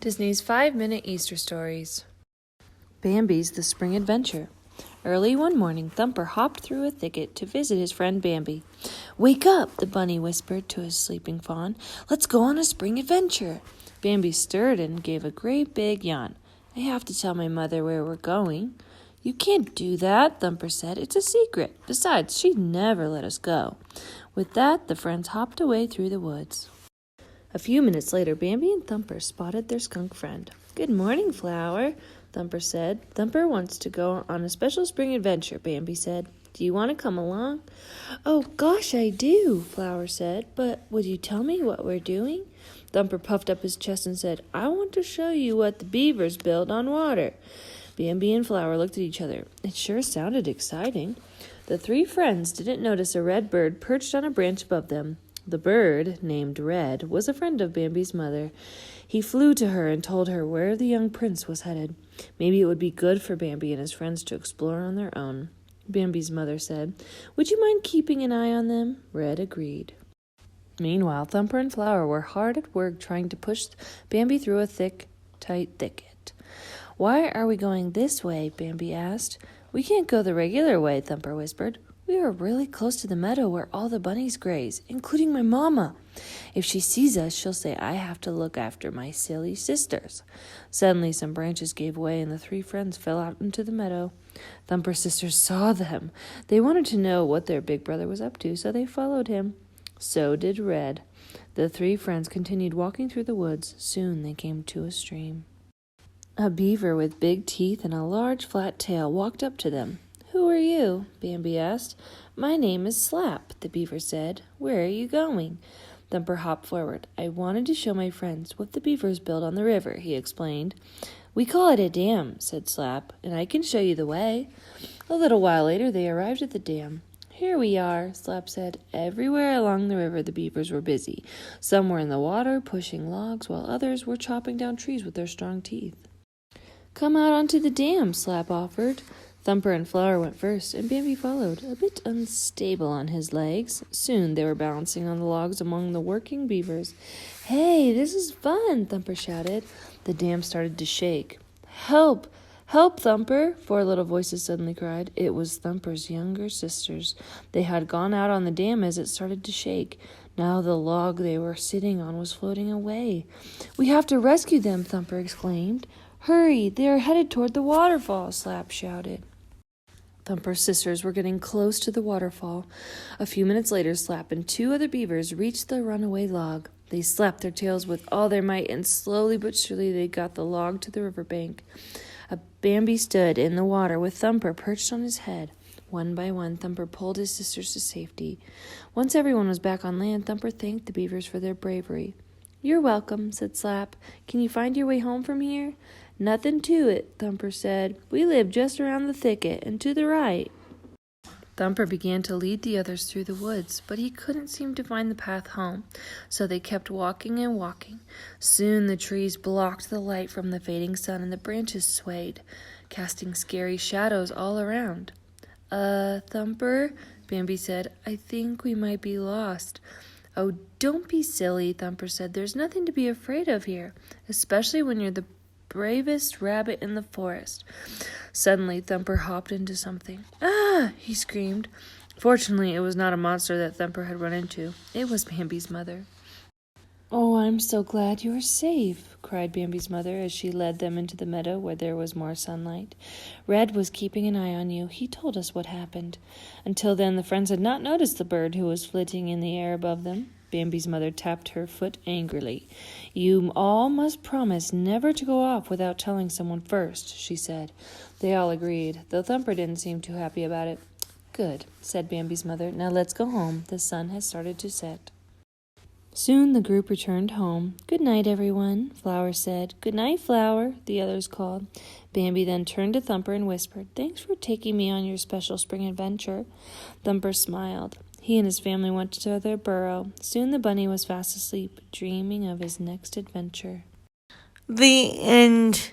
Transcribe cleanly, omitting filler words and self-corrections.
Disney's 5-Minute Easter Stories. Bambi's The Spring Adventure. Early one morning, Thumper hopped through a thicket to visit his friend Bambi. "Wake up," the bunny whispered to his sleeping fawn. "Let's go on a spring adventure." Bambi stirred and gave a great big yawn. "I have to tell my mother where we're going." "You can't do that," Thumper said. "It's a secret. Besides, she'd never let us go." With that, the friends hopped away through the woods. A few minutes later, Bambi and Thumper spotted their skunk friend. "Good morning, Flower," Thumper said. "Thumper wants to go on a special spring adventure," Bambi said. "Do you want to come along?" "Oh, gosh, I do," Flower said. "But would you tell me what we're doing?" Thumper puffed up his chest and said, "I want to show you what the beavers build on water." Bambi and Flower looked at each other. It sure sounded exciting. The three friends didn't notice a red bird perched on a branch above them. The bird, named Red, was a friend of Bambi's mother. He flew to her and told her where the young prince was headed. Maybe it would be good for Bambi and his friends to explore on their own. Bambi's mother said, "Would you mind keeping an eye on them?" Red agreed. Meanwhile, Thumper and Flower were hard at work trying to push Bambi through a tight thicket. "Why are we going this way?" Bambi asked. "We can't go the regular way," Thumper whispered. "We are really close to the meadow where all the bunnies graze, including my mama. If she sees us, she'll say I have to look after my silly sisters." Suddenly, some branches gave way, and the three friends fell out into the meadow. Thumper's sisters saw them. They wanted to know what their big brother was up to, so they followed him. So did Red. The three friends continued walking through the woods. Soon they came to a stream. A beaver with big teeth and a large flat tail walked up to them. "Who are you?" Bambi asked. "My name is Slap," the beaver said. "Where are you going?" Thumper hopped forward. "I wanted to show my friends what the beavers build on the river," he explained. "We call it a dam," said Slap, "and I can show you the way." A little while later they arrived at the dam. "Here we are," Slap said. Everywhere along the river the beavers were busy. Some were in the water, pushing logs, while others were chopping down trees with their strong teeth. "Come out onto the dam," Slap offered. Thumper and Flower went first, and Bambi followed, a bit unstable on his legs. Soon they were balancing on the logs among the working beavers. "Hey, this is fun," Thumper shouted. The dam started to shake. "Help! Help, Thumper!" four little voices suddenly cried. It was Thumper's younger sisters. They had gone out on the dam as it started to shake. Now the log they were sitting on was floating away. "We have to rescue them," Thumper exclaimed. "Hurry! They are headed toward the waterfall," Slap shouted. Thumper's sisters were getting close to the waterfall. A few minutes later, Slap and two other beavers reached the runaway log. They slapped their tails with all their might, and slowly but surely they got the log to the riverbank. Bambi stood in the water with Thumper perched on his head. One by one, Thumper pulled his sisters to safety. Once everyone was back on land, Thumper thanked the beavers for their bravery. "You're welcome," said Slap. "Can you find your way home from here?" "Nothing to it," Thumper said. "We live just around the thicket and to the right." Thumper began to lead the others through the woods, but he couldn't seem to find the path home, so they kept walking and walking. Soon the trees blocked the light from the fading sun, and the branches swayed, casting scary shadows all around. Thumper," Bambi said, "I think we might be lost." "Oh, don't be silly," Thumper said. "There's nothing to be afraid of here, especially when you're the bravest rabbit in the forest." Suddenly, Thumper hopped into something. "Ah!" he screamed. Fortunately, it was not a monster that Thumper had run into. It was Bambi's mother. "Oh, I'm so glad you are safe," cried Bambi's mother as she led them into the meadow where there was more sunlight. "Red was keeping an eye on you. He told us what happened." Until then, the friends had not noticed the bird who was flitting in the air above them. Bambi's mother tapped her foot angrily. "You all must promise never to go off without telling someone first," she said. They all agreed, though Thumper didn't seem too happy about it. "Good," said Bambi's mother. "Now let's go home. The sun has started to set." Soon the group returned home. "Good night, everyone," Flower said. "Good night, Flower," the others called. Bambi then turned to Thumper and whispered, "Thanks for taking me on your special spring adventure." Thumper smiled. He and his family went to their burrow. Soon the bunny was fast asleep, dreaming of his next adventure. The end.